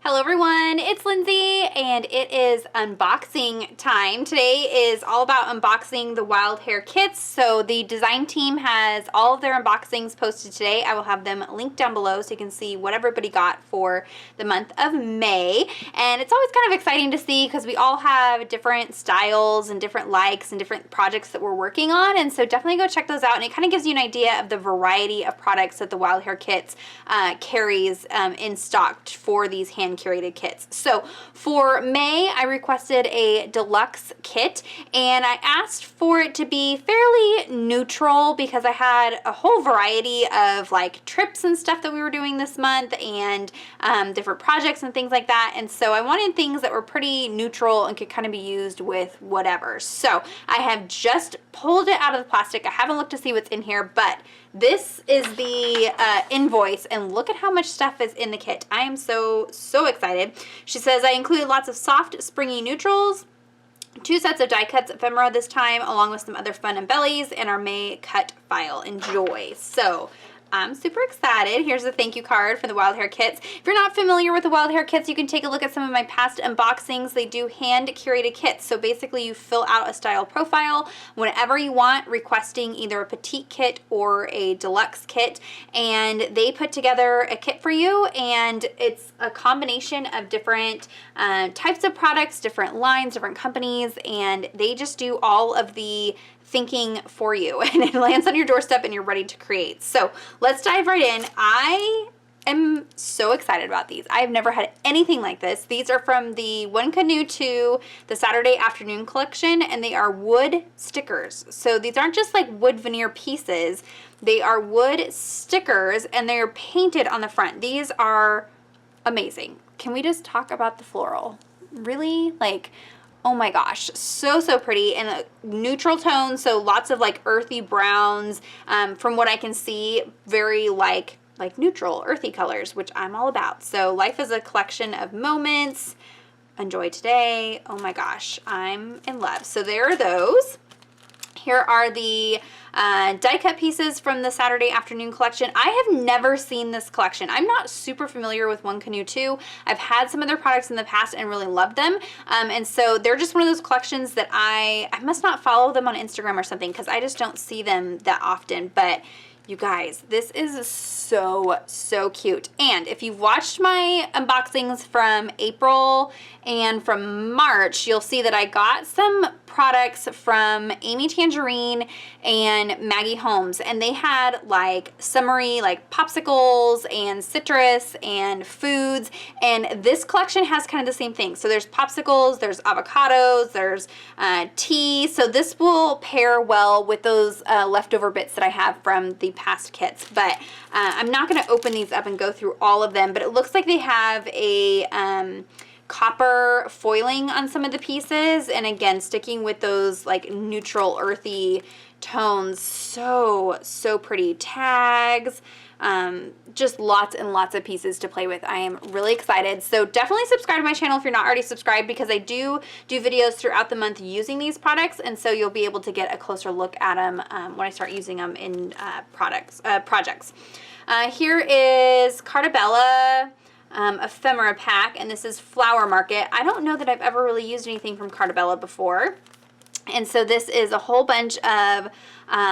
Hello everyone, it's Lindsay and it is unboxing time. Today is all about unboxing the Wild Hare kits. So the design team has all of their unboxings posted today. I will have them linked down below so you can see what everybody got for the month of May. And it's always kind of exciting to see because we all have different styles and different likes and different projects that we're working on. And so definitely go check those out, and it kind of gives you an idea of the variety of products that the Wild Hare kits carries in stock for these hand curated kits. So for May, I requested a deluxe kit, and I asked for it to be fairly neutral because I had a whole variety of like trips and stuff that we were doing this month, and different projects and things like that. And so I wanted things that were pretty neutral and could kind of be used with whatever. So I have just pulled it out of the plastic. I haven't looked to see what's in here, but this is the invoice, and look at how much stuff is in the kit. I am so excited. She says, I included lots of soft, springy neutrals, 2 sets of die cuts ephemera this time, along with some other fun embellies, and our May cut file. Enjoy. So I'm super excited. Here's a thank you card for the Wild Hare kits. If you're not familiar with the Wild Hare kits, you can take a look at some of my past unboxings. They do hand curated kits. So basically you fill out a style profile whenever you want, requesting either a petite kit or a deluxe kit, and they put together a kit for you, and it's a combination of different types of products, different lines, different companies, and they just do all of the thinking for you, and it lands on your doorstep and you're ready to create. So let's dive right in. I am so excited about these. I've never had anything like this. These are from the One Canoe to the Saturday Afternoon collection, and they are wood stickers. So these aren't just like wood veneer pieces. They are wood stickers, and they're painted on the front. These are amazing. Can we just talk about the floral? Really? Like, oh my gosh, so pretty, and a neutral tone, so lots of like earthy browns. From what I can see, very like neutral earthy colors, which I'm all about. So life is a collection of moments. Enjoy today. Oh my gosh, I'm in love. So there are those. Here are the die cut pieces from the Saturday Afternoon collection. I have never seen this collection. I'm not super familiar with One Canoe 2. I've had some of their products in the past and really loved them. And so they're just one of those collections that I must not follow them on Instagram or something, because I just don't see them that often. But you guys, this is so cute. And if you've watched my unboxings from April and from March, you'll see that I got some products from Amy Tangerine and Maggie Holmes, and they had like summery like popsicles and citrus and foods, and this collection has kind of the same thing. So there's popsicles, there's avocados, there's tea. So this will pair well with those leftover bits that I have from the past kits. But I'm not going to open these up and go through all of them, but it looks like they have a copper foiling on some of the pieces, and again sticking with those like neutral earthy tones. So pretty. Tags, just lots and lots of pieces to play with. I am really excited. So definitely subscribe to my channel if you're not already subscribed, because I do videos throughout the month using these products, and so you'll be able to get a closer look at them when I start using them in projects. Here is Carta ephemera pack, and this is Flower Market. I don't know that I've ever really used anything from Carta before. And so this is a whole bunch of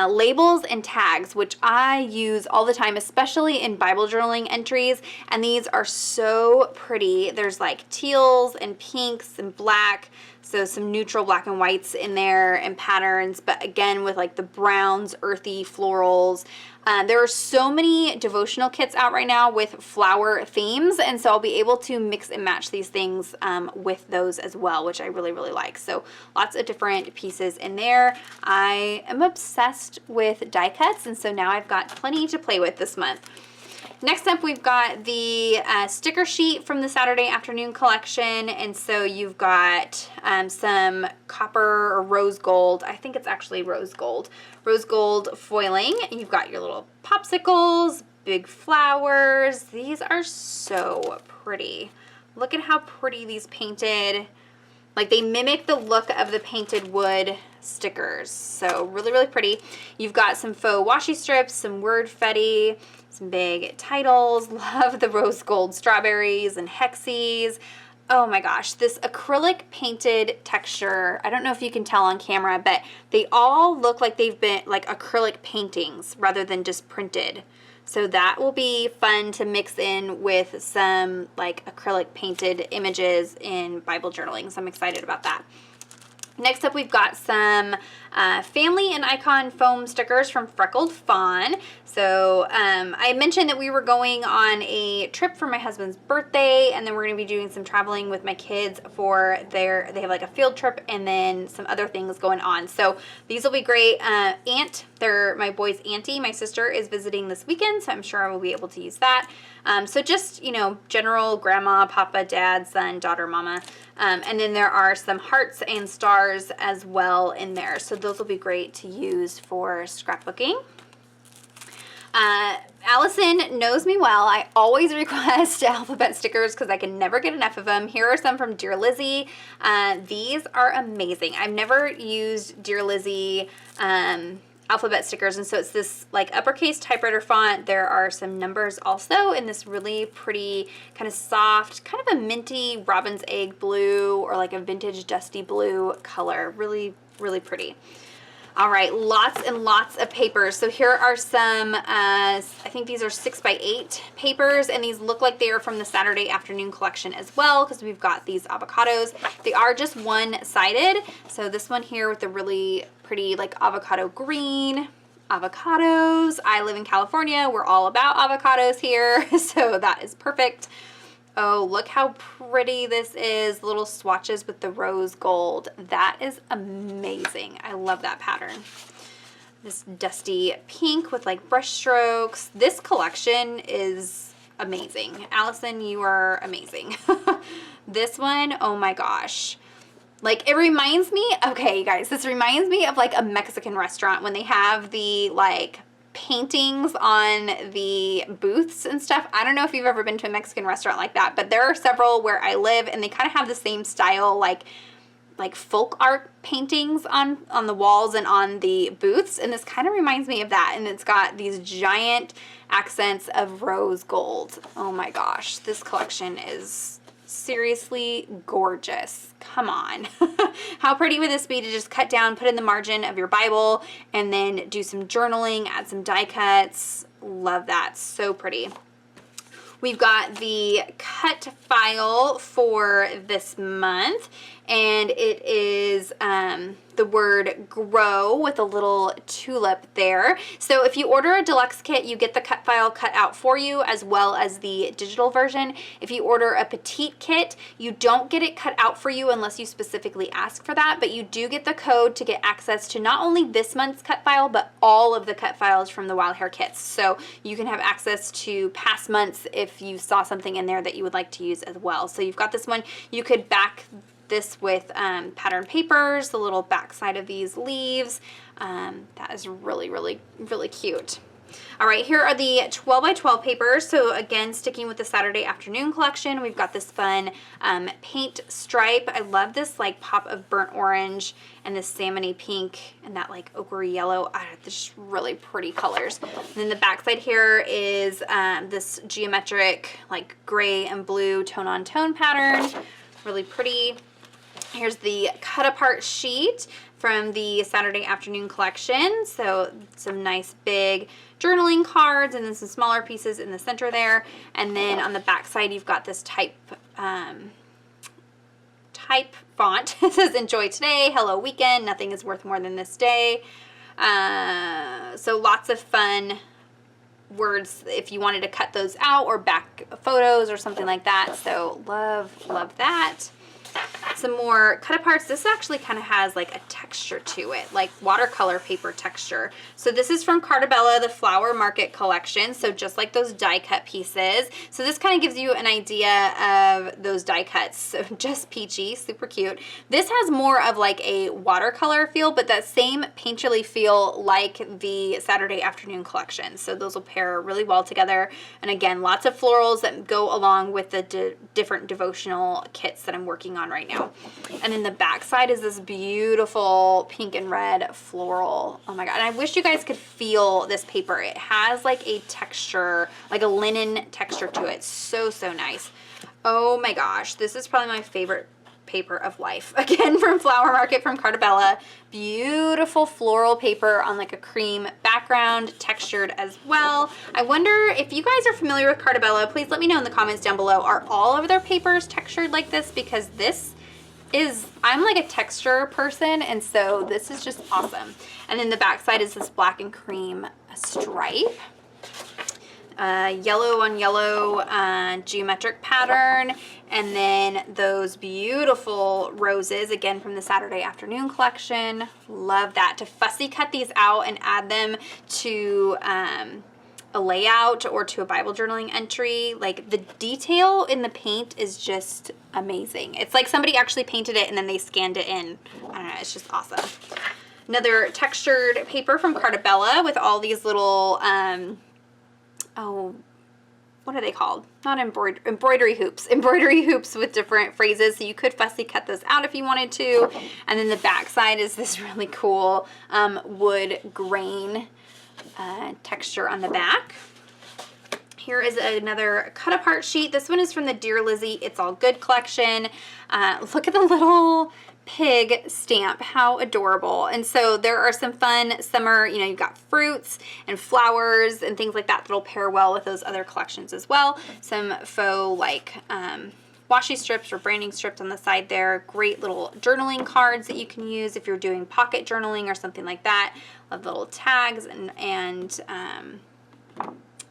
labels and tags, which I use all the time, especially in Bible journaling entries. And these are so pretty. There's like teals and pinks and black, so some neutral black and whites in there and patterns, but again with like the browns, earthy florals. There are so many devotional kits out right now with flower themes, and so I'll be able to mix and match these things with those as well, which I really like. So lots of different pieces in there. I am obsessed with die cuts, and so now I've got plenty to play with this month. Next up, we've got the sticker sheet from the Saturday Afternoon collection, and so you've got some copper or rose gold. I think it's actually rose gold foiling. You've got your little popsicles, big flowers. These are so pretty. Look at how pretty these painted, like they mimic the look of the painted wood stickers. So really pretty. You've got some faux washi strips, some word fetty, Some big titles. Love the rose gold strawberries and hexies. Oh my gosh, this acrylic painted texture, I don't know if you can tell on camera, but they all look like they've been like acrylic paintings rather than just printed. So that will be fun to mix in with some like acrylic painted images in Bible journaling. So I'm excited about that. Next up, we've got some family and icon foam stickers from Freckled Fawn. So I mentioned that we were going on a trip for my husband's birthday, and then we're going to be doing some traveling with my kids for they have like a field trip and then some other things going on. So these will be great. They're my boy's auntie. My sister is visiting this weekend, so I'm sure I will be able to use that. So just, you know, general grandma, papa, dad, son, daughter, mama. And then there are some hearts and stars as well in there. So those will be great to use for scrapbooking. Allison knows me well. I always request alphabet stickers because I can never get enough of them. Here are some from Dear Lizzy. These are amazing. I've never used Dear Lizzy alphabet stickers, and so it's this like uppercase typewriter font. There are some numbers also in this really pretty kind of soft, kind of a minty robin's egg blue or like a vintage dusty blue color. Really, really pretty. All right, lots and lots of papers. So here are some, I think these are 6x8 papers, and these look like they are from the Saturday afternoon collection as well, because we've got these avocados. They are just one-sided. So this one here with the really pretty like avocado green. Avocados. I live in California. We're all about avocados here, so that is perfect. Oh, look how pretty this is. Little swatches with the rose gold. That is amazing. I love that pattern. This dusty pink with like brush strokes. This collection is amazing. Allison, you are amazing. This one, oh my gosh. Like it reminds me, okay you guys, this reminds me of like a Mexican restaurant when they have the like paintings on the booths and stuff. I don't know if you've ever been to a Mexican restaurant like that, but there are several where I live and they kind of have the same style, like folk art paintings on the walls and on the booths, and this kind of reminds me of that, and it's got these giant accents of rose gold. Oh my gosh, this collection is seriously gorgeous. Come on. How pretty would this be to just cut down, put in the margin of your Bible, and then do some journaling, add some die cuts. Love that. So pretty. We've got the cut file for this month, and it is the word grow with a little tulip there. So if you order a deluxe kit, you get the cut file cut out for you as well as the digital version. If you order a petite kit, you don't get it cut out for you unless you specifically ask for that, but you do get the code to get access to not only this month's cut file, but all of the cut files from the Wild Hare kits. So you can have access to past months if you saw something in there that you would like to use as well. So you've got this one. You could back this with pattern papers, the little back side of these leaves. That is really, really, really cute. All right, here are the 12 by 12 papers. So again, sticking with the Saturday afternoon collection, we've got this fun paint stripe. I love this like pop of burnt orange and this salmony pink and that like ochre yellow. Just really pretty colors. And then the back side here is this geometric like gray and blue tone on tone pattern. Really pretty. Here's the cut apart sheet from the Saturday afternoon collection. So some nice big journaling cards and then some smaller pieces in the center there. And then on the back side, you've got this type font. It says enjoy today, hello weekend, nothing is worth more than this day. So lots of fun words if you wanted to cut those out or back photos or something like that. So love that. Some more cut aparts. This actually kind of has like a texture to it, like watercolor paper texture. So this is from Carta, the Flower Market collection. So just like those die cut pieces. So this kind of gives you an idea of those die cuts. So just peachy, super cute. This has more of like a watercolor feel, but that same painterly feel like the Saturday afternoon collection. So those will pair really well together. And again, lots of florals that go along with the different devotional kits that I'm working on right now. too. And then the back side is this beautiful pink and red floral. Oh my God. And I wish you guys could feel this paper. It has like a texture, like a linen texture to it. So, so nice. Oh my gosh. This is probably my favorite paper of life. Again, from Flower Market from Carta. Beautiful floral paper on like a cream background, textured as well. I wonder if you guys are familiar with Carta. Please let me know in the comments down below. Are all of their papers textured like this? Because this is, I'm like a texture person, and so this is just awesome. And then the back side is this black and cream stripe. Yellow on yellow geometric pattern, and then those beautiful roses, again from the Saturday afternoon collection. Love that. To fussy cut these out and add them to a layout or to a Bible journaling entry, like the detail in the paint is just amazing. It's like somebody actually painted it and then they scanned it in. I don't know, it's just awesome. Another textured paper from Carta with all these little oh, what are they called? Not embroidery hoops. Embroidery hoops with different phrases. So you could fussy cut those out if you wanted to. And then the back side is this really cool wood grain texture on the back. Here is another cut apart sheet. This one is from the Dear Lizzy It's All Good collection. Look at the little pig stamp. How adorable. And so there are some fun summer, you know, you've got fruits and flowers and things like that that'll pair well with those other collections as well. Some faux like washi strips or branding strips on the side there. Great little journaling cards that you can use if you're doing pocket journaling or something like that. Love the little tags and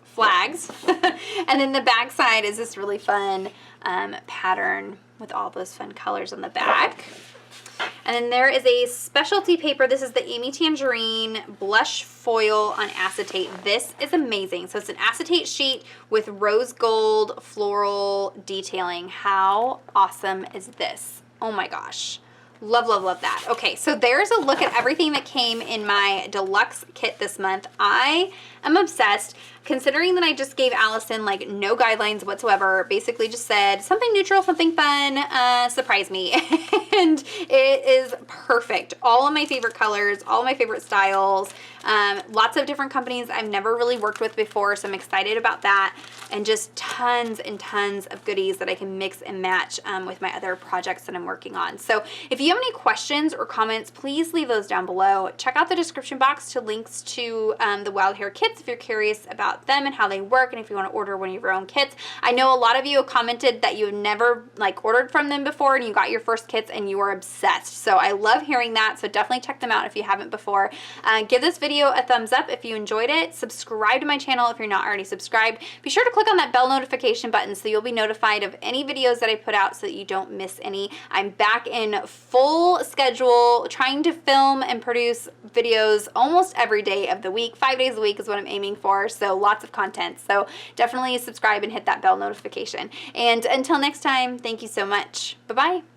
flags. And then the back side is this really fun pattern with all those fun colors on the back. And then there is a specialty paper. This is the Amy Tangerine Blush Foil on Acetate. This is amazing. So it's an acetate sheet with rose gold floral detailing. How awesome is this? Oh my gosh. Love, love, love that. Okay, so there's a look at everything that came in my deluxe kit this month. I am obsessed, considering that I just gave Allison like no guidelines whatsoever. Basically just said something neutral, something fun, surprise me. And it is perfect. All of my favorite colors, all of my favorite styles, lots of different companies I've never really worked with before, so I'm excited about that. And just tons and tons of goodies that I can mix and match with my other projects that I'm working on. So if you have any questions or comments, please leave those down below. Check out the description box to links to the Wild Hare kits if you're curious about them and how they work, and if you want to order one of your own kits. I know a lot of you have commented that you've never like ordered from them before and you got your first kits and you are obsessed. So I love hearing that. So definitely check them out if you haven't before. Give this video a thumbs up if you enjoyed it. Subscribe to my channel if you're not already subscribed. Be sure to click on that bell notification button so you'll be notified of any videos that I put out so that you don't miss any. I'm back in full schedule trying to film and produce videos almost every day of the week. 5 days a week is what I'm aiming for. So lots of content. So definitely subscribe and hit that bell notification. And until next time, thank you so much. Bye-bye.